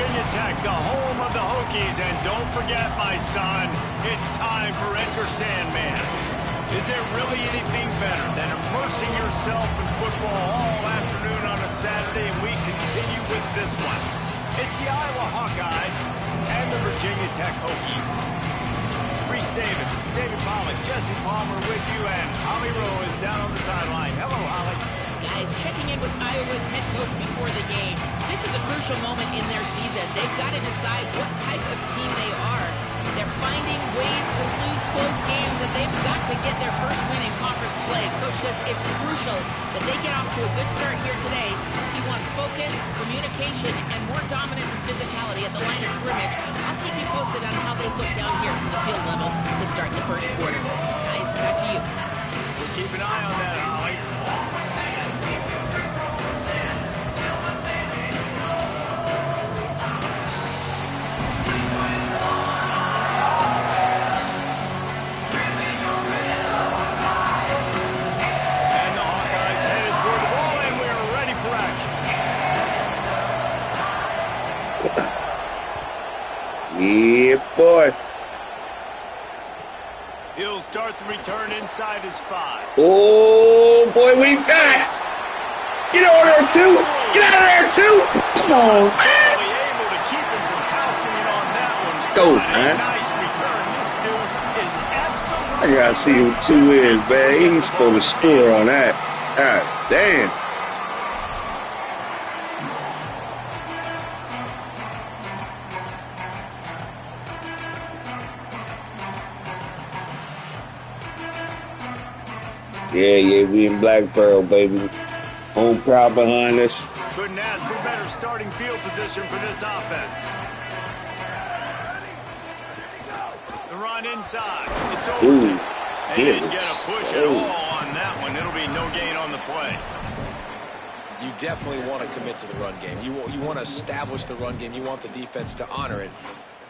Virginia Tech, the home of the Hokies. And don't forget, my son, it's time for Enter Sandman. Is there really anything better than immersing yourself in football all afternoon on a Saturday? And we continue with this one. It's the Iowa Hawkeyes and the Virginia Tech Hokies. Reese Davis, David Pollock, Jesse Palmer with you, and Holly Rowe is down on the sideline. Hello, Holly. Guys, checking in with Iowa's head coach before the game. This is a crucial moment in their season. They've got to decide what type of team they are. They're finding ways to lose close games, and they've got to get their first win in conference play. Coach says it's crucial that they get off to a good start here today. He wants focus, communication, and more dominance and physicality at the line of scrimmage. I'll keep you posted on how they look down here from the field level to start the first quarter. Guys, back to you. We'll keep an eye on that, Holly. Yeah, boy. He'll start the return inside his 5. Oh, boy, we got. Get out of there, too. Get out of there, too. Come on, man. Able to keep him from passing it on that one. Let's go, man. Nice return. This dude is absolutely. I gotta see who 2 is, man. He's supposed to score on that. God damn. Yeah, we in Black Pearl, baby. Home crowd behind us. Couldn't ask for better starting field position for this offense. The run inside. It's over. They didn't get a push at all on that one. It'll be no gain on the play. You definitely want to commit to the run game. You want to establish the run game. You want the defense to honor it.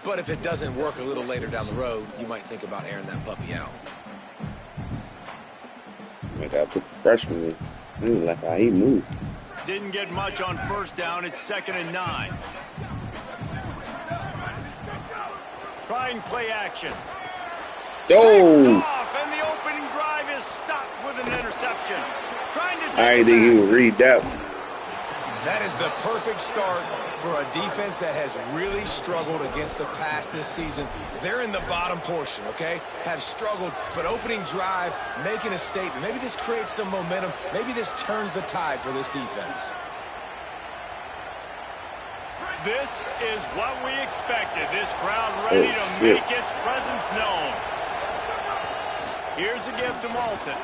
But if it doesn't work a little later down the road, you might think about airing that puppy out. I gotta put the freshman in. Like how he moved. Didn't get much on first down. It's 2nd and 9. Trying play action. Oh! And the opening drive is stopped with an interception. Trying to take I didn't think he would read that one. That is the perfect start for a defense that has really struggled against the pass this season. They're in the bottom portion, okay? Have struggled, but opening drive, making a statement. Maybe this creates some momentum. Maybe this turns the tide for this defense. This is what we expected. This crowd ready to make its presence known. Here's a gift to Malton.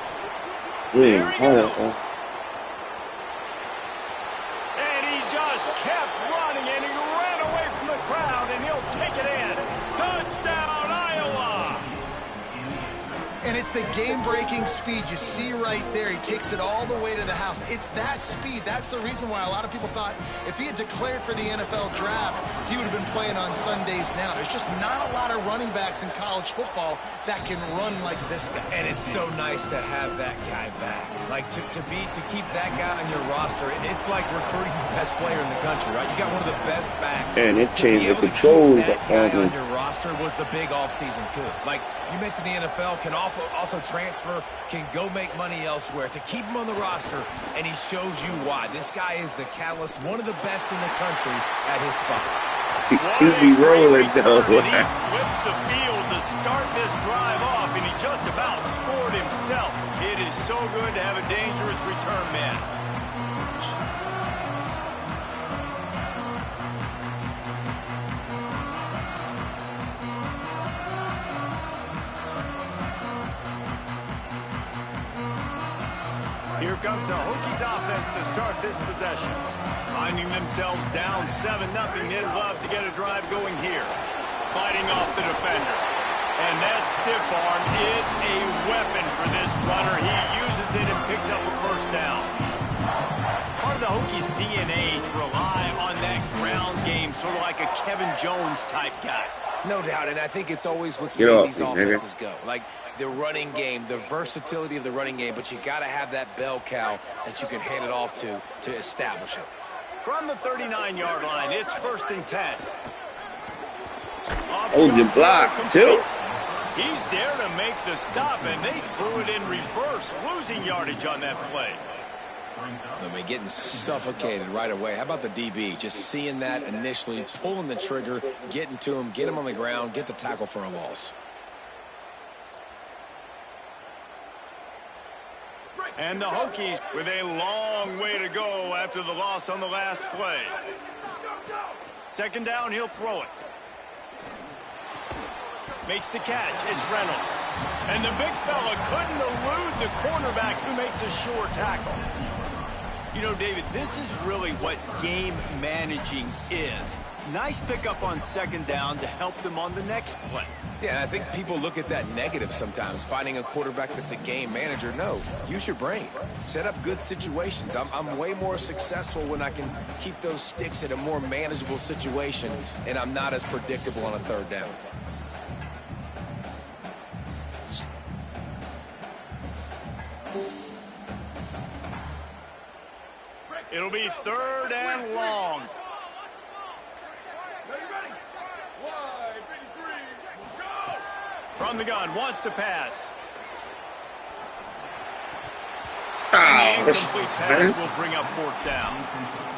There he goes. Kept running, and he ran away from the crowd, and he'll take it in. Touchdown, Iowa! And it's the game-breaking speed you see right there. He takes it all the way to the house. It's that speed. That's the reason why a lot of people thought if he had declared for the NFL draft, he would have been playing on Sundays now. There's just not a lot of running backs in college football that can run like this guy. And it's so nice to have that guy back. Like, to keep that guy on your roster, it's like recruiting the best player in the country, right? You got one of the best backs. And it changed the controls. That guy on your roster was the big offseason coup. Like, you mentioned the NFL can also transfer, can go make money elsewhere. To keep him on the roster, and he shows you why. This guy is the catalyst, one of the best in the country at his spot. To be rolling, though. He flips the field to start this drive off, and he just about scored himself. It is so good to have a dangerous return man. Here comes the Hokies offense to start this possession. Finding themselves down 7-0, they'd love to get a drive going here. Fighting off the defender. And that stiff arm is a weapon for this runner. He uses it and picks up a first down. Part of the Hokies' DNA to rely on that ground game, sort of like a Kevin Jones type guy. No doubt, and I think it's always what's made these offenses go. Like the running game, the versatility of the running game, but you got to have that bell cow that you can hand it off to establish it. From the 39-yard line, it's 1st and 10. Oh, the block, too. He's there to make the stop, and they threw it in reverse, losing yardage on that play. I mean, getting suffocated right away. How about the DB? Just seeing that initially, pulling the trigger, getting to him, get him on the ground, get the tackle for a loss. And the Hokies with a long way to go after the loss on the last play. 2nd down, he'll throw it. Makes the catch. It's Reynolds. And the big fella couldn't elude the cornerback who makes a sure tackle. You know, David, this is really what game managing is. Nice pickup on 2nd down to help them on the next play. Yeah, and I think people look at that negative sometimes, finding a quarterback that's a game manager. No, use your brain. Set up good situations. I'm way more successful when I can keep those sticks in a more manageable situation, and I'm not as predictable on a 3rd down. It'll be 3rd and long. From the gun, wants to pass. And the incomplete pass will bring up 4th down.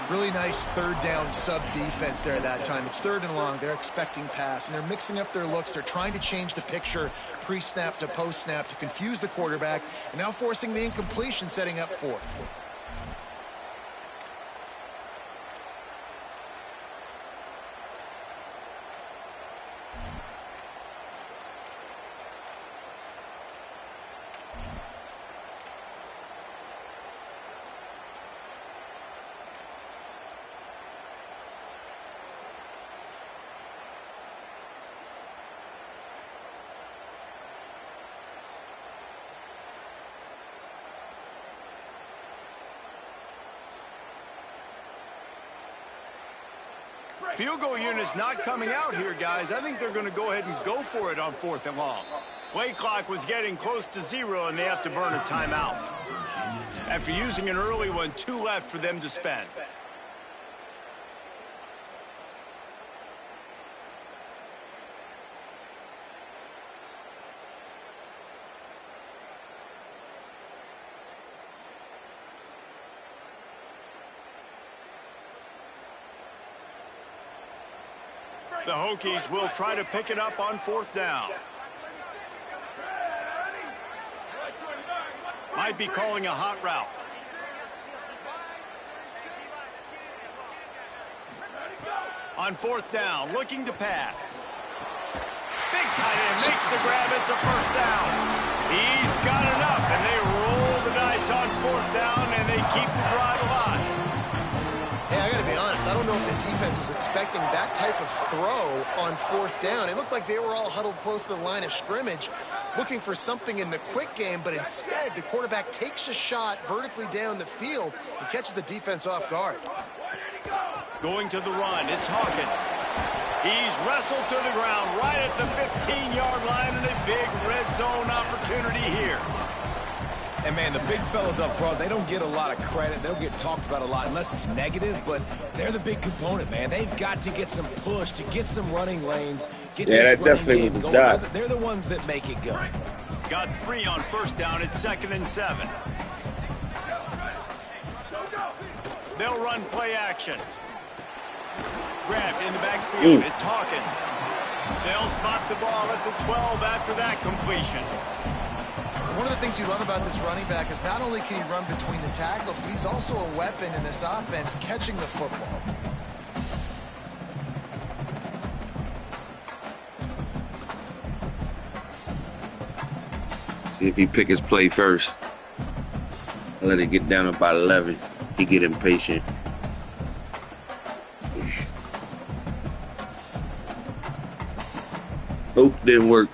Really nice 3rd down sub defense there that time. It's 3rd and long. They're expecting pass, and they're mixing up their looks. They're trying to change the picture pre-snap to post-snap to confuse the quarterback, and now forcing the incompletion, setting up 4th. Field goal unit's not coming out here, guys. I think they're going to go ahead and go for it on 4th and long. Play clock was getting close to 0, and they have to burn a timeout. After using an early one, 2 left for them to spend. The Hokies will try to pick it up on 4th down. Might be calling a hot route. On 4th down, looking to pass. Big tight end makes the grab. It's a 1st down. He's got enough, and they roll the dice on 4th down, and they keep the drive alive. Hey, I got to be honest. I don't know if the defense was expecting that type of throw on 4th down. It looked like they were all huddled close to the line of scrimmage, looking for something in the quick game, but instead the quarterback takes a shot vertically down the field and catches the defense off guard. Going to the run, it's Hawkins. He's wrestled to the ground right at the 15-yard line, and a big red zone opportunity here. And, man, the big fellas up front, they don't get a lot of credit. They don't get talked about a lot unless it's negative, but they're the big component, man. They've got to get some push, to get some running lanes, get this running game going. They're the ones that make it go. Got 3 on 1st down. It's 2nd and 7. They'll run play action. Grabbed in the backfield. It's Hawkins. They'll spot the ball at the 12 after that completion. One of the things you love about this running back is not only can he run between the tackles, but he's also a weapon in this offense, catching the football. See if he pick his play first. Let it get down about 11. He get impatient. Nope, didn't work.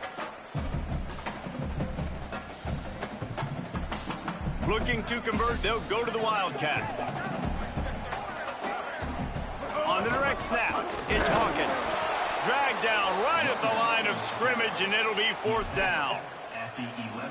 Looking to convert, they'll go to the Wildcat. On the direct snap, it's Hawkins. Dragged down right at the line of scrimmage, and it'll be 4th down.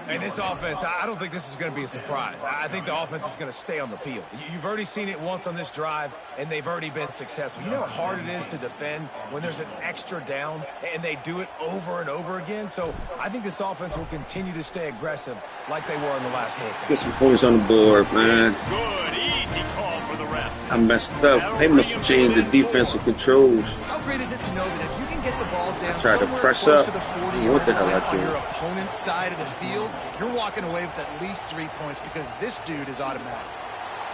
And this offense, I don't think this is going to be a surprise. I think the offense is going to stay on the field. You've already seen it once on this drive, and they've already been successful. You know how hard it is to defend when there's an extra down, and they do it over and over again? So I think this offense will continue to stay aggressive like they were in the last 4 games. Get some points on the board, man. Good, easy call for the ref. I messed up. They must have changed the defensive controls. How great is it to know that if you can get the ball down Tried to somewhere press close up. to the 40 What the yard hell line I on did? your opponent's side of the field, you're walking away with at least 3 points because this dude is automatic.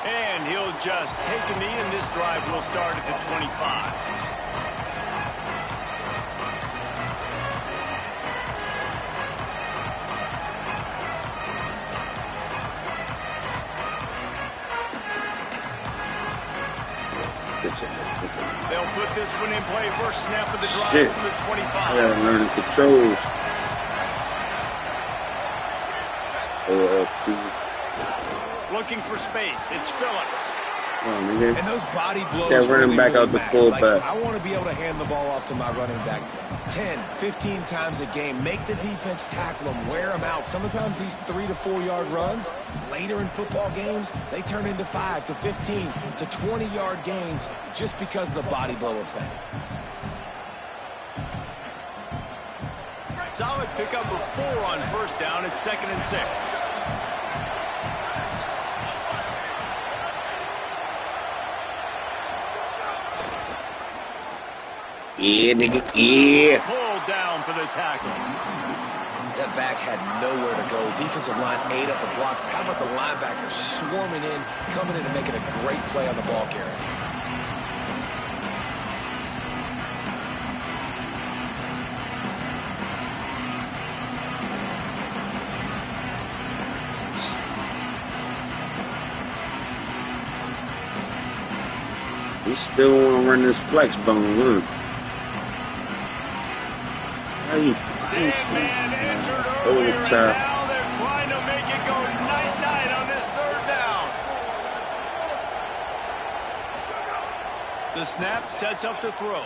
And he'll just take a knee, and this drive will start at the 25. They'll put this one in play first snap of the drive Shit. from the 25. I gotta learn the controls. Looking for space. It's Phillips. And those body blows Yeah, running back out the matter. fullback. I want to be able to hand the ball off to my running back 10, 15 times a game. Make the defense tackle them, wear them out. Sometimes these 3 to 4 yard runs, later in football games, they turn into 5 to 15 to 20 yard gains just because of the body blow effect. Solid pickup of 4 on first down. It's 2nd and 6. Yeah, nigga. Yeah. Pulled down for the tackle. That back had nowhere to go. Defensive line ate up the blocks. How about the linebackers swarming in, coming in and making a great play on the ball carrier? We still want to run this flex bone, huh? How you Sandman entered over earlier, the and top? now they're trying to make it go night-night on this 3rd down. The snap sets up the throw.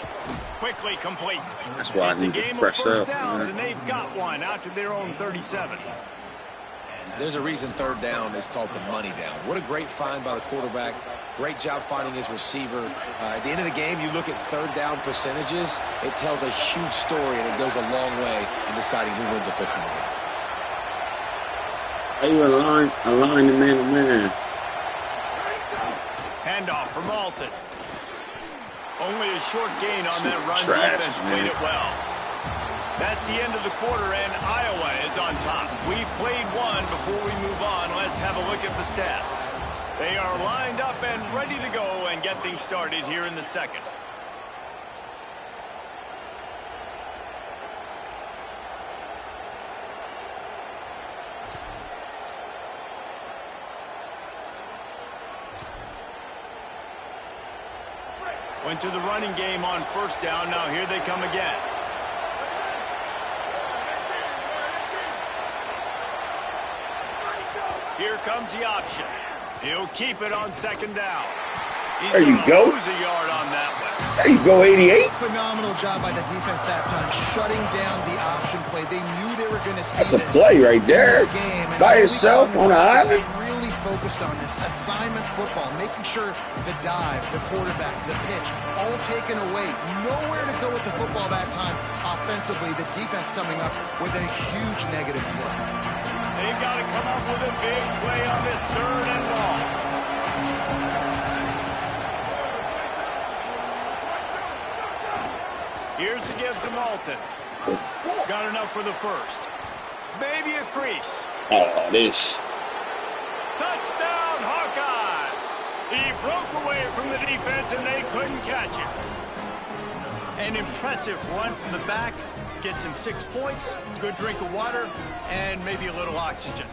Quickly complete. That's why I It's a need to game of press first up, downs, man. and they've got one out to their own 37. There's a reason 3rd down is called the money down. What a great find by the quarterback. Great job finding his receiver. At the end of the game, you look at 3rd down percentages. It tells a huge story, and it goes a long way in deciding who wins a football game. How you align the man to man? Handoff from Alton. Only a short gain on that run. Trash, Defense man. played it well. That's the end of the quarter, and Iowa is on top. We've played one. Before we move on, let's have a look at the stats. They are lined up and ready to go and get things started here in the 2nd. Went to the running game on first down. Now here they come again. Here comes the option. He'll keep it on 2nd down. He's There you gonna go. lose a yard on that one. There you go, 88. Phenomenal job by the defense that time, shutting down the option play. They knew they were going to see That's a this play right in there. this game. And By all week yourself long, on an they island. really focused on this assignment football, making sure the dive, the quarterback, the pitch, all taken away. Nowhere to go with the football that time. Offensively, the defense coming up with a huge negative play. They've got to come up with a big play on this 3rd and long. Here's the give to Malton. Got enough for the 1st. Maybe a crease. Oh, this. Touchdown, Hawkeyes! He broke away from the defense, and they couldn't catch him. An impressive run from the back. Gets him 6 points, good drink of water, and maybe a little oxygen.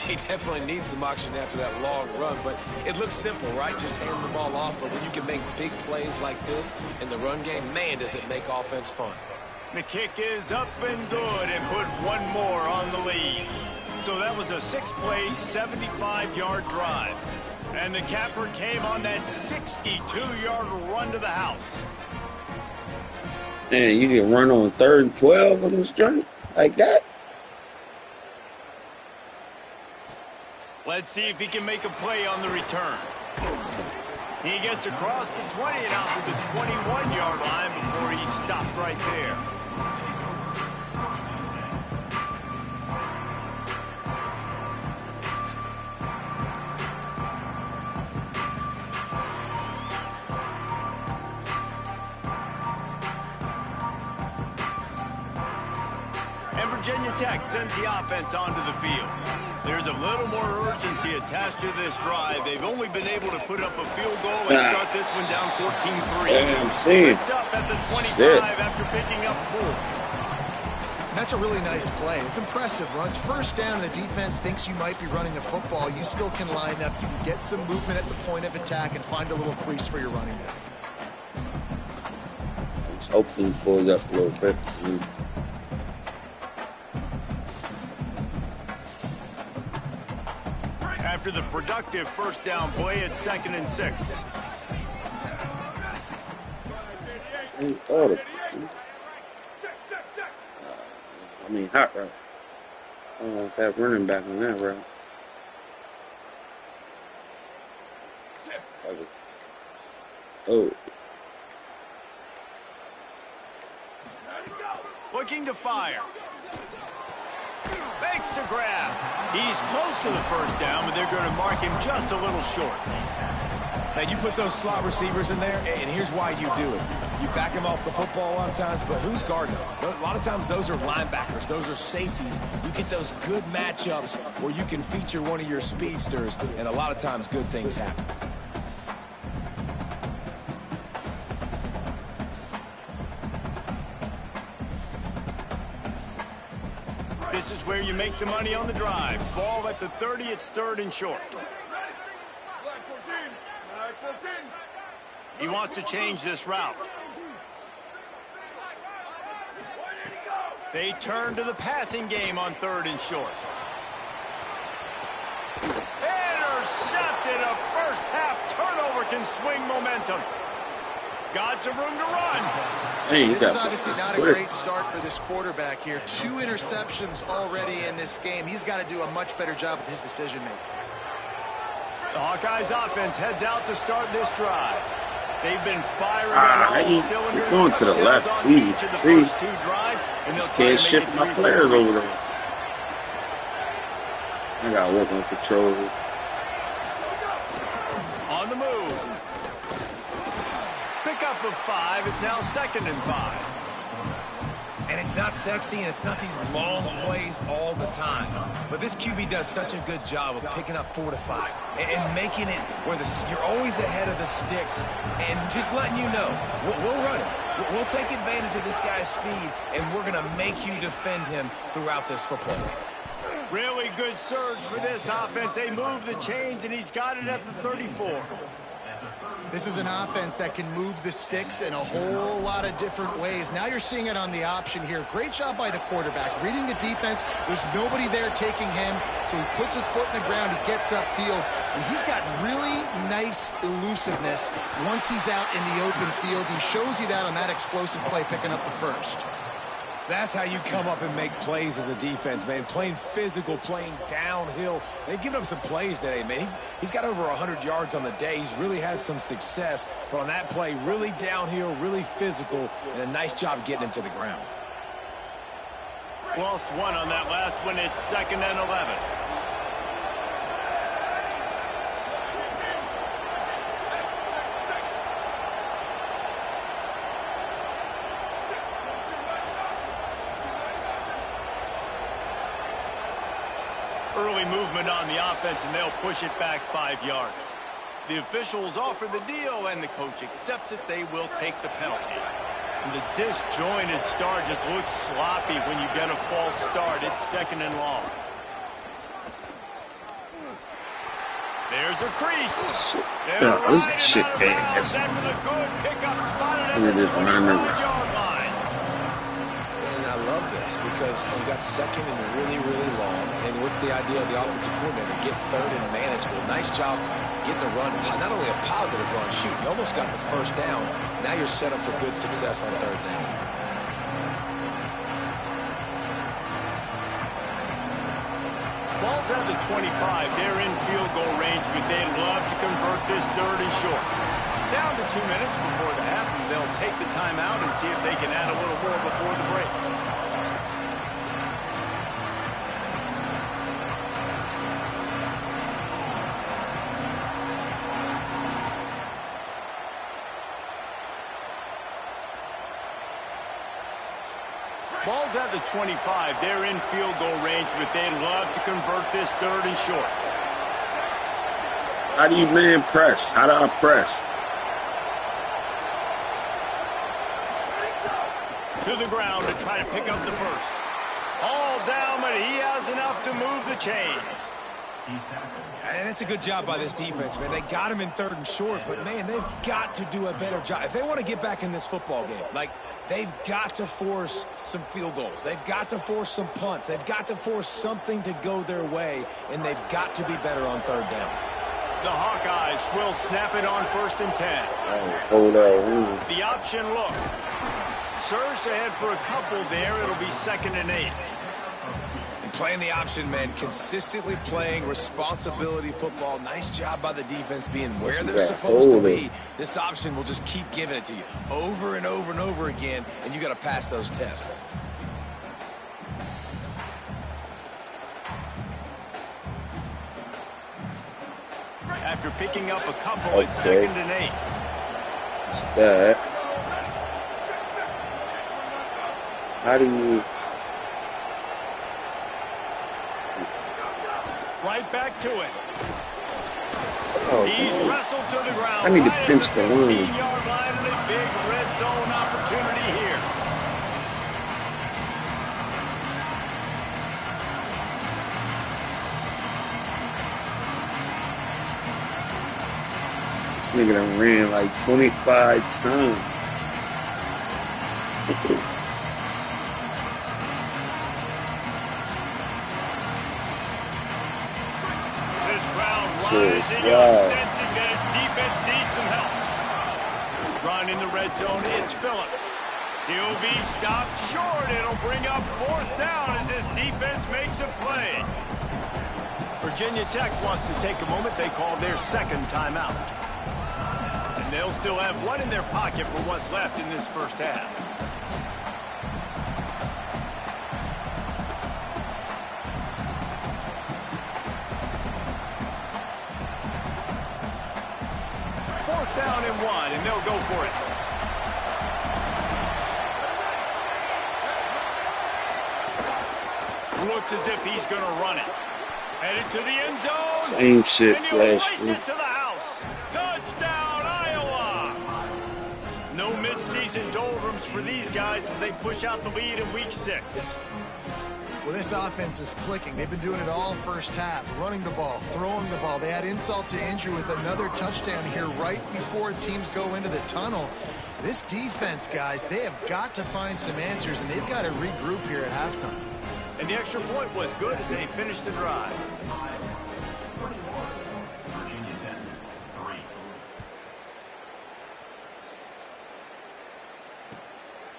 He definitely needs some oxygen after that long run, but it looks simple, right? Just hand the ball off, but when you can make big plays like this in the run game, man, does it make offense fun. The kick is up and good, and put one more on the lead. So that was a 6-play, 75-yard drive. And the capper came on that 62-yard run to the house. Man, you can run on 3rd and 12 on this journey like that. Let's see if he can make a play on the return. He gets across the 20 and out to the 21-yard line before he stopped right there. And Virginia Tech sends the offense onto the field. There's a little more urgency attached to this drive. They've only been able to put up a field goal and start this one down 14-3. Damn, see. Tripped up at the 25 after picking up 4. That's a really nice play. It's impressive. Runs first down, and the defense thinks you might be running the football. You still can line up. You can get some movement at the point of attack and find a little crease for your running back. Let's hope he pulls up a little bit. After the productive first down play, it's 2nd and 6. Hot route. I don't want that running back on that route. Oh. Looking to fire. Makes the grab. He's close to the first down, but they're going to mark him just a little short. Now, you put those slot receivers in there, and here's why you do it. You back them off the football a lot of times, but who's guarding them? A lot of times, those are linebackers. Those are safeties. You get those good matchups where you can feature one of your speedsters, and a lot of times, good things happen. This is where you make the money on the drive. Ball at the 30, it's 3rd and short. He wants to change this route. They turn to the passing game on 3rd and short. Intercepted. A first half turnover can swing momentum. Got some room to run. Hey, this is obviously not a great start for this quarterback here. 2 interceptions already in this game. He's got to do a much better job with his decision-making. The Hawkeyes offense heads out to start this drive. They've been firing on all cylinders. Going to the left. See. First 2 drives, and just can't shift my players over there. I got to work on control. On the move. Pickup of 5. It's now 2nd and 5. And it's not sexy, and it's not these long plays all the time. But this QB does such a good job of picking up 4 to 5 and making it where you're always ahead of the sticks and just letting you know, we'll run it. We'll take advantage of this guy's speed, and we're going to make you defend him throughout this football game. Really good surge for this offense. They move the chains, and he's got it at the 34. This is an offense that can move the sticks in a whole lot of different ways. Now you're seeing it on the option here. Great job by the quarterback. Reading the defense, there's nobody there taking him, so he puts his foot in the ground, he gets upfield, and he's got really nice elusiveness once he's out in the open field. He shows you that on that explosive play, picking up the first. That's how you come up and make plays as a defense, man. Playing physical, playing downhill. They've given up some plays today, man. He's got over 100 yards on the day. He's really had some success. But on that play, really downhill, really physical, and a nice job getting him to the ground. Lost 1 on that last one. It's 2nd and 11. Early movement on the offense, and they'll push it back 5 yards. The officials offer the deal, and the coach accepts it. They will take the penalty. And the disjointed start just looks sloppy when you get a false start. It's 2nd and long. There's a crease. They're right shit game. That's a good pickup spotted at the 25-yard line. And I love this because you got 2nd and really, really long. And what's the idea of the offensive coordinator? Get 3rd and manageable. Nice job getting the run. Not only a positive run, shoot, you almost got the first down. Now you're set up for good success on 3rd down. Ball's at the 25. They're in goal range, but they'd love to convert this third and short. Down to 2 minutes before the half, and they'll take the timeout and see if they can add a little more before the break. Ball's at the 25. They're in field goal range, but they'd love to convert this third and short. How do you man press? How do I press? To the ground to try to pick up the first. All down, but he has enough to move the chains. And it's a good job by this defense, man. They got him in third and short, but, man, they've got to do a better job. If they want to get back in this football game, like, they've got to force some field goals. They've got to force some punts. They've got to force something to go their way, and they've got to be better on third down. The Hawkeyes will snap it on 1st and 10. Hold on. The option look. Surged ahead for a couple there. It'll be 2nd and 8. And playing the option, man, consistently playing responsibility football. Nice job by the defense being where they're supposed to be. This option will just keep giving it to you over and over and over again, and you got to pass those tests. After picking up a couple, it's 2nd and 8. What's that? How do you... Right back to it. Oh, He's man. wrestled to the ground. I need to right pinch at the the line. 15-yard line, and a big red zone opportunity here. This nigga done ran like 25 times. This crowd Serious, rising wow. up, sensing that its defense needs some help. Run in the red zone, it's Phillips. He'll be stopped short. It'll bring up 4th down as this defense makes a play. Virginia Tech wants to take a moment. They call their 2nd timeout. And they'll still have one in their pocket for what's left in this first half. Down and 1, and they'll go for it. Looks as if he's going to run it. Headed to the end zone. Same shit and he'll last race week. it to the house. Touchdown, Iowa. No midseason doldrums for these guys as they push out the lead in week 6. Well, this offense is clicking. They've been doing it all first half, running the ball, throwing the ball. They had insult to injury with another touchdown here right before teams go into the tunnel. This defense, guys, they have got to find some answers, and they've got to regroup here at halftime. And the extra point was good as they finished the drive.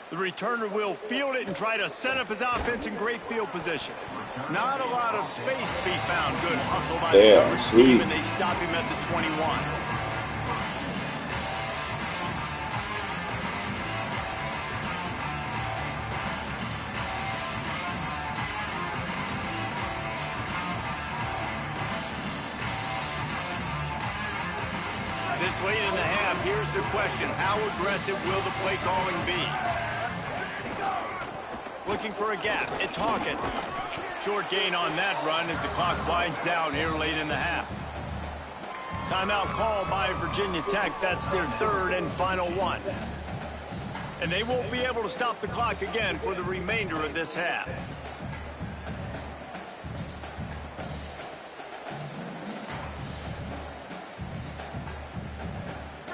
The returner will field it and try to set up his offense in great field position. Not a lot of space to be found. Good hustle by the coverage team, and they stop him at the 21. This late in the half, here's the question. How aggressive will the play calling be? Looking for a gap. It's Hawkins. Short gain on that run as the clock winds down here late in the half. Timeout called by Virginia Tech. That's their 3rd and final one. And they won't be able to stop the clock again for the remainder of this half.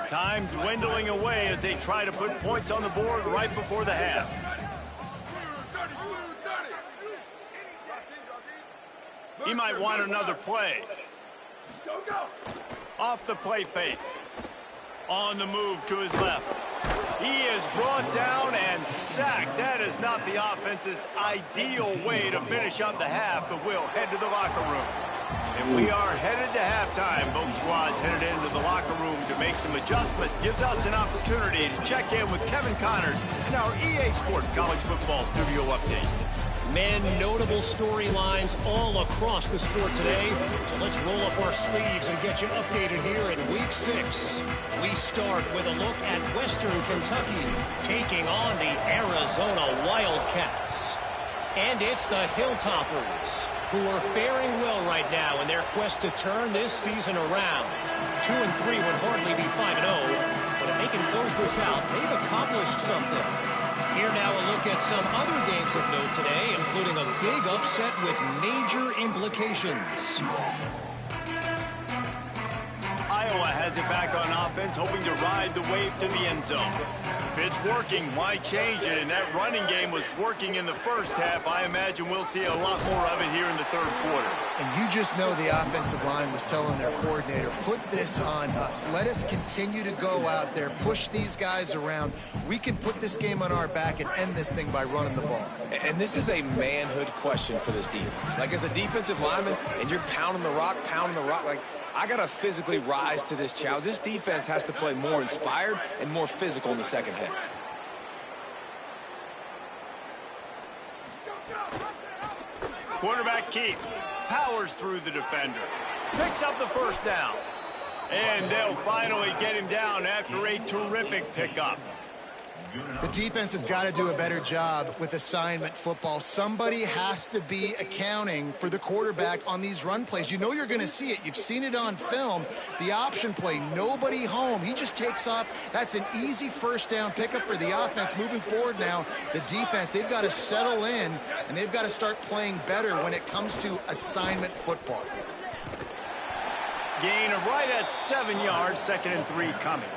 Time dwindling away as they try to put points on the board right before the half. He might want another play. Off the play fake. On the move to his left. He is brought down and sacked. That is not the offense's ideal way to finish up the half, but we'll head to the locker room. And we are headed to halftime. halftime, both squads headed into the locker room to make some adjustments. Gives us an opportunity to check in with Kevin Connors in our EA Sports College Football Studio Update. Men, notable storylines all across the sport today. So let's roll up our sleeves and get you updated here in Week 6. We start with a look at Western Kentucky taking on the Arizona Wildcats. And it's the Hilltoppers, who are faring well right now in their quest to turn this season around. 2-3 would hardly be 5-0, but if they can close this out, they've accomplished something. Here now a look at some other games of note today, including a big upset with major implications. Iowa has it back on offense, hoping to ride the wave to the end zone. If it's working, why change it? And that running game was working in the first half. I imagine we'll see a lot more of it here in the third quarter. And you just know the offensive line was telling their coordinator, put this on us. Let us continue to go out there, push these guys around. We can put this game on our back and end this thing by running the ball. And this is a manhood question for this defense. Like, as a defensive lineman, and you're pounding the rock, like, I got to physically rise to this challenge. This defense has to play more inspired and more physical in the second half. Quarterback keep. Powers through the defender. Picks up the first down. And they'll finally get him down after a terrific pickup. The defense has got to do a better job with assignment football. Somebody has to be accounting for the quarterback on these run plays. You know you're going to see it. You've seen it on film. The option play, nobody home. He just takes off. That's an easy first down pickup for the offense. Moving forward now, the defense, they've got to settle in, and they've got to start playing better when it comes to assignment football. Gain of right at 7 yards, 2nd and 3 coming.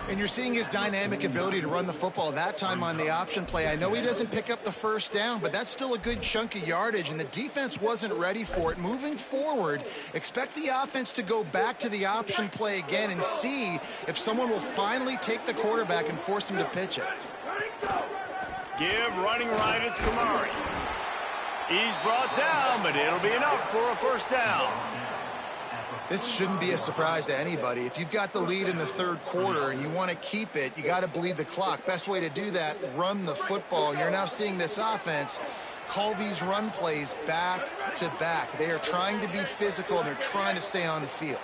And you're seeing his dynamic ability to run the football that time on the option play. I know he doesn't pick up the first down, but that's still a good chunk of yardage, and the defense wasn't ready for it. Moving forward, expect the offense to go back to the option play again and see if someone will finally take the quarterback and force him to pitch it. Give running right, it's Kamari. He's brought down, but it'll be enough for a first down. This shouldn't be a surprise to anybody. If you've got the lead in the third quarter and you want to keep it, you got to bleed the clock. Best way to do that, run the football. And you're now seeing this offense call these run plays back to back. They are trying to be physical, and they're trying to stay on the field.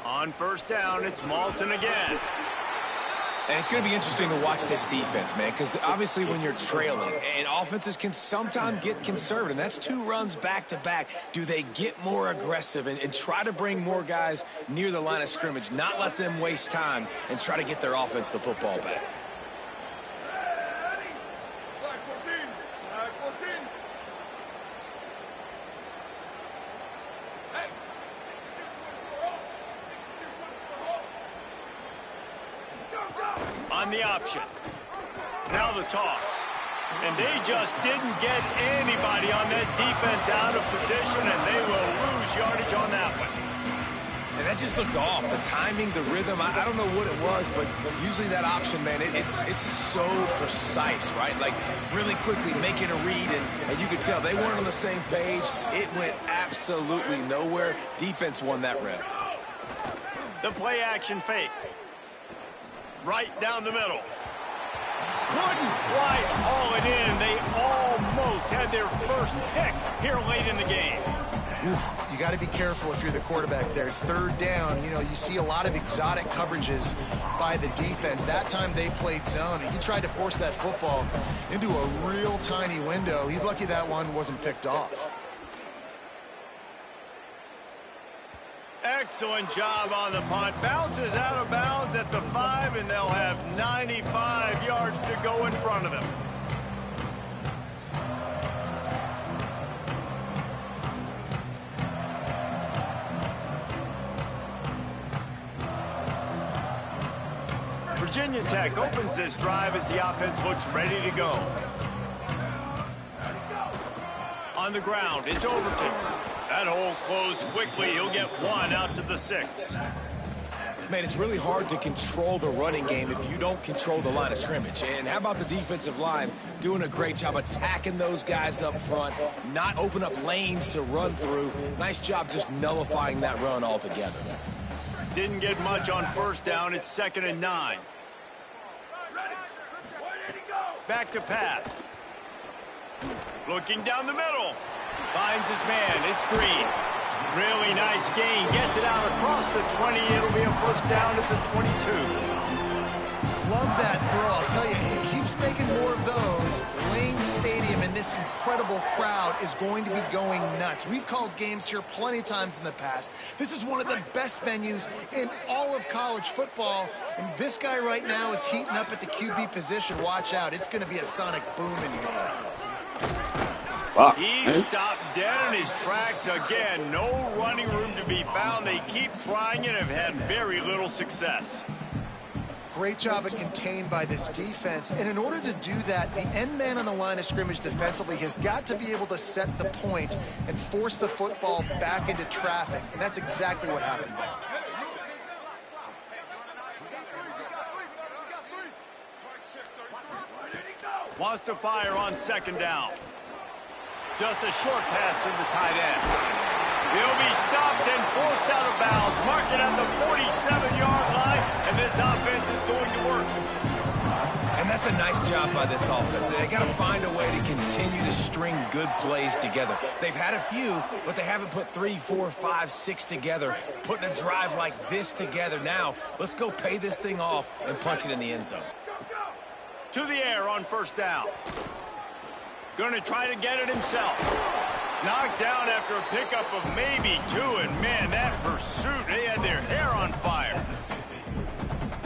On first down, it's Malton again. And it's going to be interesting to watch this defense, man, because obviously when you're trailing, and offenses can sometimes get conservative, and that's 2 runs back-to-back. Do they get more aggressive and try to bring more guys near the line of scrimmage, not let them waste time, and try to get their offense the football back? On the option. Now the toss. And they just didn't get anybody on that defense out of position, and they will lose yardage on that one. And that just looked off. The timing, the rhythm, I don't know what it was, but usually that option, man, it's so precise, right? Like, really quickly making a read, and you could tell they weren't on the same page. It went absolutely nowhere. Defense won that rep. The play action fake. Right down the middle. Couldn't quite haul it in. They almost had their first pick here late in the game. You got to be careful if you're the quarterback there. Third down, you know, you see a lot of exotic coverages by the defense. That time they played zone, and he tried to force that football into a real tiny window. He's lucky that one wasn't picked off. Excellent job on the punt. Bounces out of bounds at the 5, and they'll have 95 yards to go in front of them. Virginia Tech opens this drive as the offense looks ready to go. On the ground, it's Overton. That hole closed quickly. He'll get 1 out to the 6. Man, it's really hard to control the running game if you don't control the line of scrimmage. And how about the defensive line doing a great job attacking those guys up front, not open up lanes to run through. Nice job just nullifying that run altogether. Didn't get much on first down. It's 2nd and 9. Back to pass. Looking down the middle. Finds his man. It's Green. Really nice gain. Gets it out across the 20. It'll be a first down at the 22. Love that throw. I'll tell you, he keeps making more of those. Lane Stadium and this incredible crowd is going to be going nuts. We've called games here plenty of times in the past. This is one of the best venues in all of college football. And this guy right now is heating up at the QB position. Watch out. It's going to be a sonic boom in here. Fuck, He man. stopped dead in his tracks again. No running room to be found. They keep trying and have had very little success. Great job at contained by this defense. And in order to do that, the end man on the line of scrimmage defensively has got to be able to set the point and force the football back into traffic. And that's exactly what happened there. Wants to fire on 2nd down. Just a short pass to the tight end. He'll be stopped and forced out of bounds. Mark it at the 47-yard line, and this offense is going to work. And that's a nice job by this offense. They got to find a way to continue to string good plays together. They've had a few, but they haven't put 3, 4, 5, 6 together. Putting a drive like this together now, let's go pay this thing off and punch it in the end zone. To the air on 1st down. Going to try to get it himself. Knocked down after a pickup of maybe 2, and man, that pursuit, they had their hair on fire.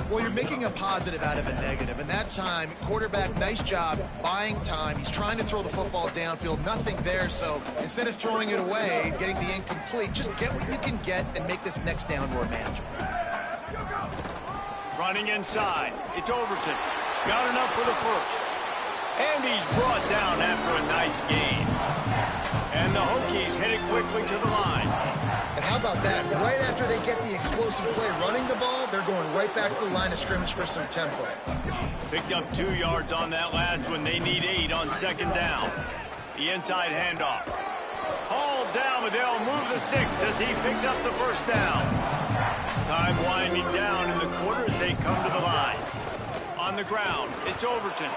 Well, you're making a positive out of a negative, and that time, quarterback, nice job buying time. He's trying to throw the football downfield, nothing there, so instead of throwing it away, getting the incomplete, just get what you can get and make this next down more manageable. Running inside, it's Overton. Got enough for the first. And he's brought down after a nice gain. And the Hokies headed quickly to the line. And how about that? Right after they get the explosive play running the ball, they're going right back to the line of scrimmage for some tempo. Picked up 2 yards on that last one. They need 8 on 2nd down. The inside handoff. Hauled down, but they'll move the sticks as he picks up the first down. Time winding down in the quarter as they come to the line. On the ground, it's Overton.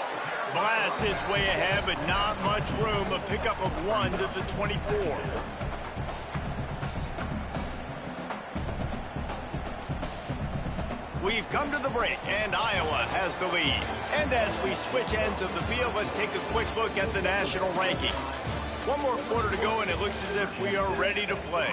Blast his way ahead, but not much room. A pickup of 1 to the 24. We've come to the break, and Iowa has the lead. And as we switch ends of the field, let's take a quick look at the national rankings. 1 more quarter to go, and it looks as if we are ready to play.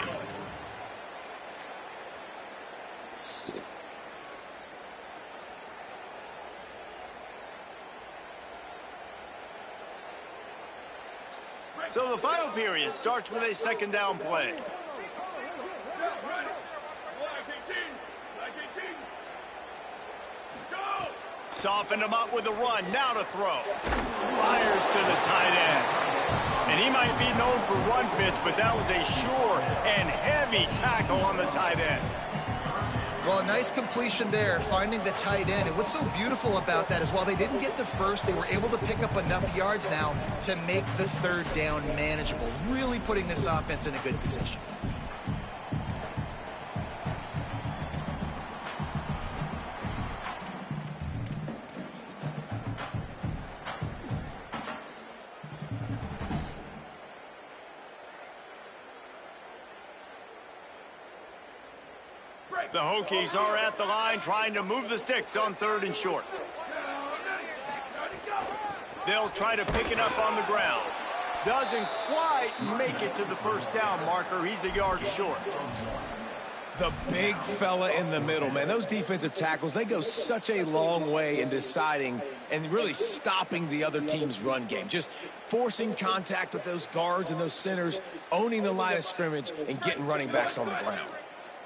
So the final period starts with a 2nd down play. Softened him up with a run, now to throw. Fires to the tight end. And he might be known for run fits, but that was a sure and heavy tackle on the tight end. Well, a nice completion there, finding the tight end. And what's so beautiful about that is while they didn't get the first, they were able to pick up enough yards now to make the 3rd down manageable, really putting this offense in a good position. The Hokies are at the line trying to move the sticks on 3rd and short. They'll try to pick it up on the ground. Doesn't quite make it to the first down marker. He's a yard short. The big fella in the middle, man. Those defensive tackles, they go such a long way in deciding and really stopping the other team's run game. Just forcing contact with those guards and those centers, owning the line of scrimmage, and getting running backs on the ground.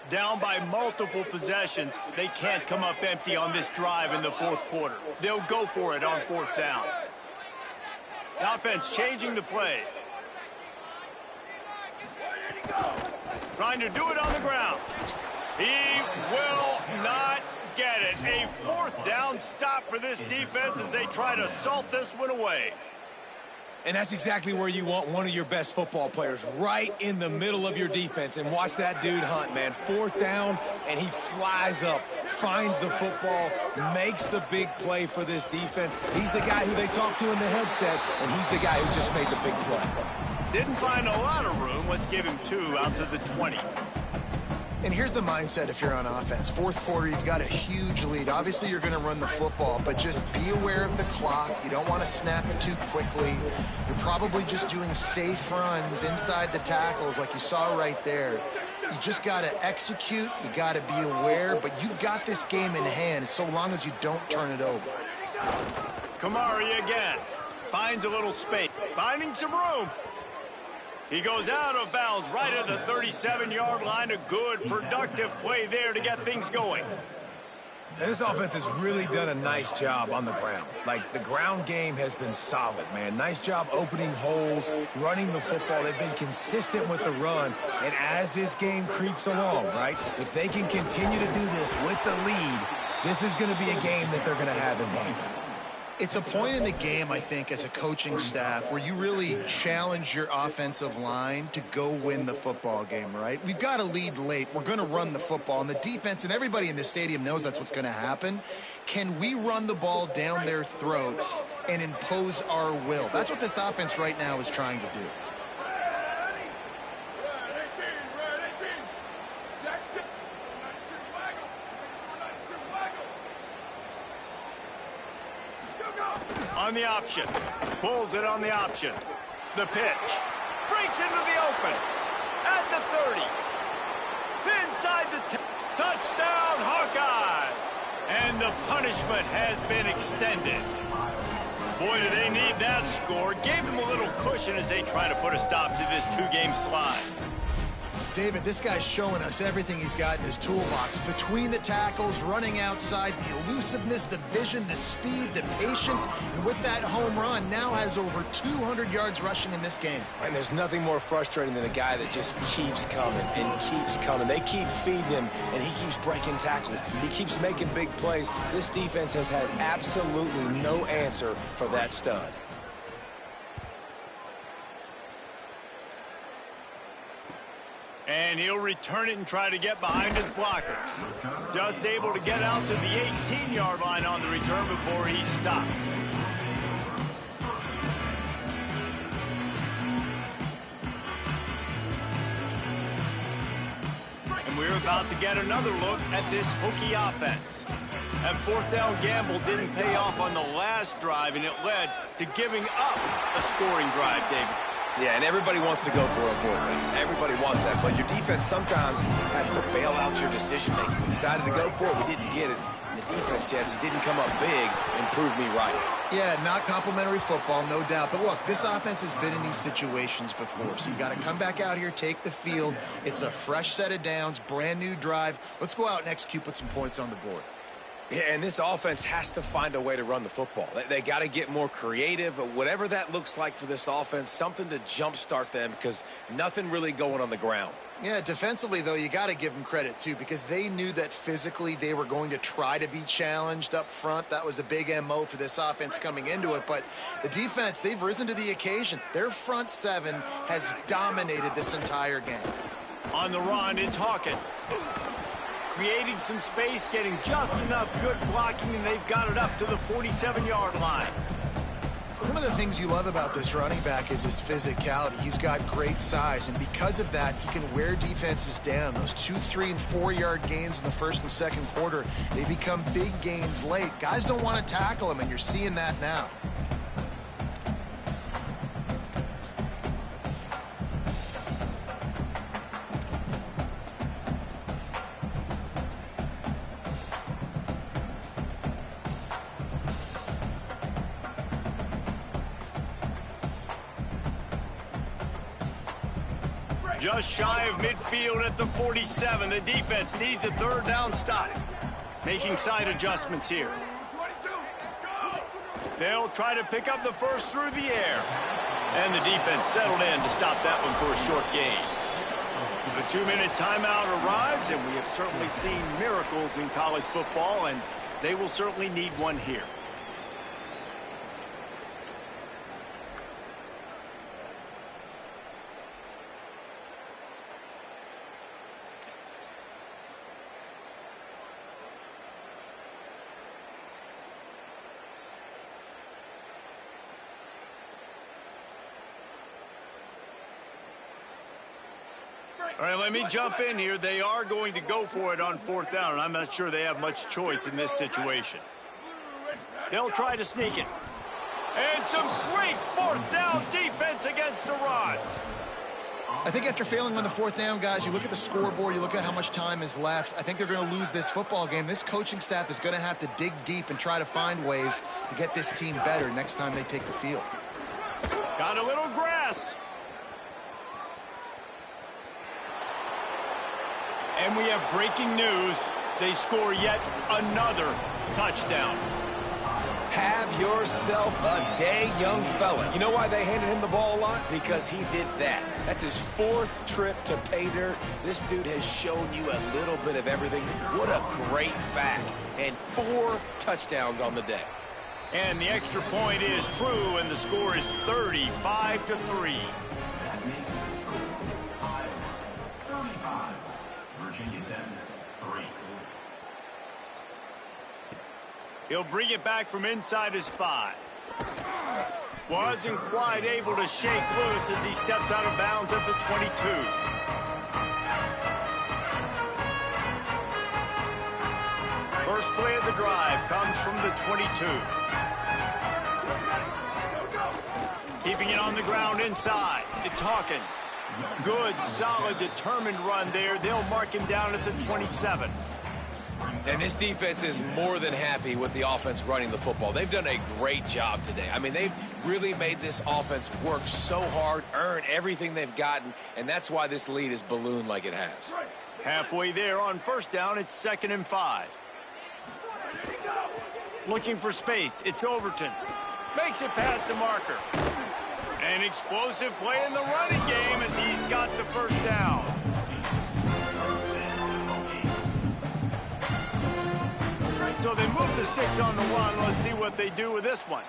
Down by multiple possessions, they can't come up empty on this drive in the 4th quarter. They'll go for it on 4th down. The offense changing the play. Trying to do it on the ground. He will not get it. A fourth down stop for this defense as they try to salt this one away. And that's exactly where you want one of your best football players, right in the middle of your defense. And watch that dude hunt, man. Fourth down, and he flies up, finds the football, makes the big play for this defense. He's the guy who they talk to in the headset, and he's the guy who just made the big play. Didn't find a lot of room. Let's give him 2 out to the 20. And here's the mindset if you're on offense. Fourth quarter, you've got a huge lead. Obviously, you're going to run the football, but just be aware of the clock. You don't want to snap it too quickly. You're probably just doing safe runs inside the tackles like you saw right there. You just got to execute. You got to be aware, but you've got this game in hand so long as you don't turn it over. Kamari again. Finds a little space. Finding some room. He goes out of bounds right at the 37-yard line. A good, productive play there to get things going. And this offense has really done a nice job on the ground. Like, the ground game has been solid, man. Nice job opening holes, running the football. They've been consistent with the run. And as this game creeps along, right, if they can continue to do this with the lead, this is going to be a game that they're going to have in hand. It's a point in the game, I think, as a coaching staff, where you really challenge your offensive line to go win the football game, right? We've got a lead late. We're going to run the football. And the defense and everybody in the stadium knows that's what's going to happen. Can we run the ball down their throats and impose our will? That's what this offense right now is trying to do. On the option. Pulls it on the option. The pitch. Breaks into the open. At the 30. Inside the touchdown, Hawkeyes. And the punishment has been extended. Boy, do they need that score. Gave them a little cushion as they try to put a stop to this 2-game slide. David, this guy's showing us everything he's got in his toolbox. Between the tackles, running outside, the elusiveness, the vision, the speed, the patience, and with that home run, now has over 200 yards rushing in this game. And there's nothing more frustrating than a guy that just keeps coming and keeps coming. They keep feeding him, and he keeps breaking tackles. He keeps making big plays. This defense has had absolutely no answer for that stud. And he'll return it and try to get behind his blockers. Just able to get out to the 18-yard line on the return before he stopped. And we're about to get another look at this Hokie offense. That fourth down gamble didn't pay off on the last drive, and it led to giving up a scoring drive, David. Yeah, and everybody wants to go for a fourth down. Everybody wants that, but your defense sometimes has to bail out your decision-making. We decided to go for it, we didn't get it. And the defense, Jesse, didn't come up big and prove me right. Yeah, not complimentary football, no doubt. But look, this offense has been in these situations before, so you got to come back out here, take the field. It's a fresh set of downs, brand new drive. Let's go out and execute, put some points on the board. Yeah, and this offense has to find a way to run the football. They got to get more creative, whatever that looks like for this offense, something to jumpstart them because nothing really going on the ground. Yeah, defensively, though, you got to give them credit, too, because they knew that physically they were going to try to be challenged up front. That was a big MO for this offense coming into it. But the defense, they've risen to the occasion. Their front seven has dominated this entire game. On the run, it's Hawkins. Creating some space, getting just enough good blocking, and they've got it up to the 47-yard line. One of the things you love about this running back is his physicality. He's got great size, and because of that, he can wear defenses down. Those 2-, 3-, and 4-yard gains in the first and second quarter, they become big gains late. Guys don't want to tackle him, and you're seeing that now. Just shy of midfield at the 47. The defense needs a third down stop. Making side adjustments here. They'll try to pick up the first through the air. And the defense settled in to stop that one for a short gain. The 2-minute timeout arrives, and we have certainly seen miracles in college football, and they will certainly need one here. All right, let me jump in here. They are going to go for it on 4th down, and I'm not sure they have much choice in this situation. They'll try to sneak it. And some great 4th down defense against the run. I think after failing on the 4th down, guys, you look at the scoreboard, you look at how much time is left. I think they're going to lose this football game. This coaching staff is going to have to dig deep and try to find ways to get this team better next time they take the field. Got a little grass. And we have breaking news. They score yet another touchdown. Have yourself a day, young fella. You know why they handed him the ball a lot? Because he did that. That's his 4th trip to pay dirt. This dude has shown you a little bit of everything. What a great back. And 4 touchdowns on the day. And the extra point is true, and the score is 35-3. He'll bring it back from inside his 5. Wasn't quite able to shake loose as he steps out of bounds at the 22. First play of the drive comes from the 22. Keeping it on the ground inside. It's Hawkins. Good, solid, determined run there. They'll mark him down at the 27. And this defense is more than happy with the offense running the football. They've done a great job today. I mean, they've really made this offense work so hard, earn everything they've gotten, and that's why this lead is ballooned like it has. Halfway there on 1st down, it's 2nd and 5. Looking for space, it's Overton. Makes it past the marker. An explosive play in the running game as he's got the 1st down. So they move the sticks on the run. Let's see what they do with this one.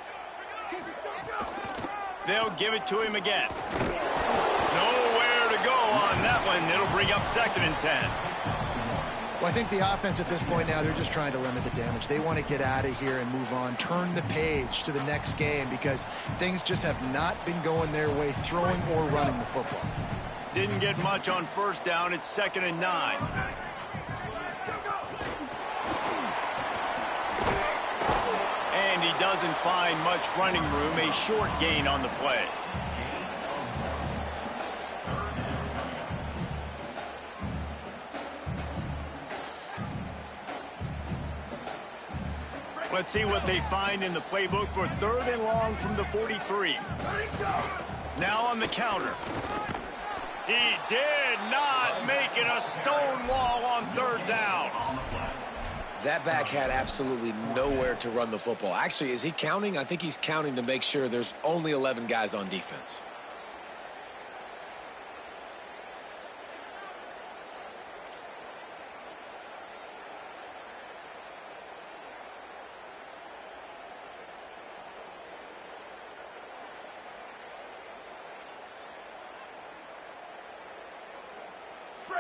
They'll give it to him again. Nowhere to go on that one. It'll bring up 2nd and 10. Well, I think the offense at this point now, they're just trying to limit the damage. They want to get out of here and move on, turn the page to the next game because things just have not been going their way, throwing or running the football. Didn't get much on 1st down. It's 2nd and 9. And he doesn't find much running room. A short gain on the play. Let's see what they find in the playbook for 3rd and long from the 43. Now on the counter. He did not make it a stone wall on 3rd down. That back had absolutely nowhere to run the football. Actually, is he counting? I think he's counting to make sure there's only 11 guys on defense.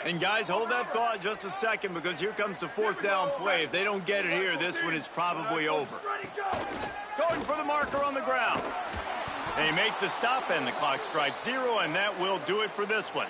And guys, hold that thought just a second because here comes the 4th down play. If they don't get it here, this one is probably over. Going for the marker on the ground. They make the stop and the clock strikes 0, and that will do it for this one.